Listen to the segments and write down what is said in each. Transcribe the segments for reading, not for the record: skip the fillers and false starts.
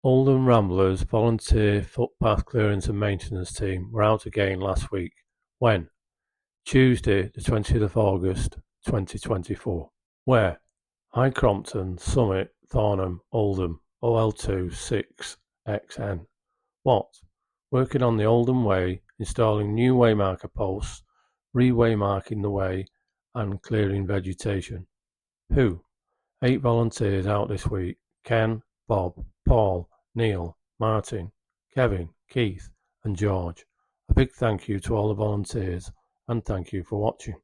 Oldham Ramblers volunteer footpath clearance and maintenance team were out again last week. When? Tuesday, the 20th of August, 2024. Where? High Crompton, Summit, Thornham, Oldham, OL2 6XN. What? Working on the Oldham Way, installing new waymarker posts, re-waymarking the way, and clearing vegetation. Who? 8 volunteers out this week. Ken, Bob, Paul, Neil, Martin, Kevin, Keith, and George. A big thank you to all the volunteers, and thank you for watching.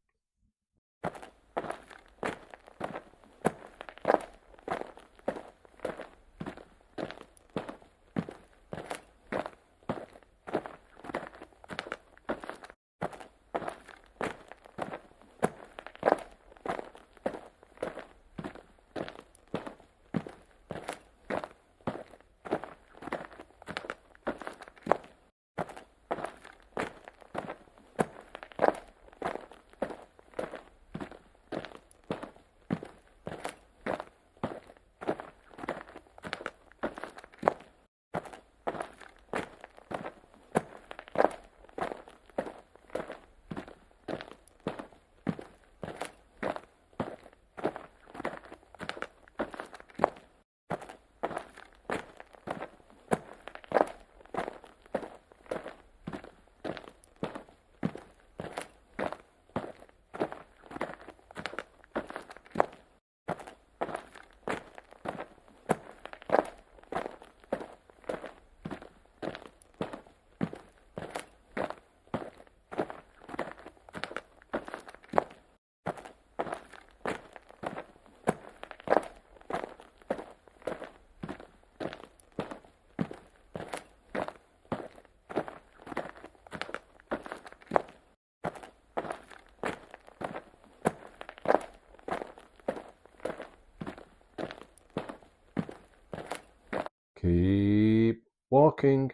Keep walking.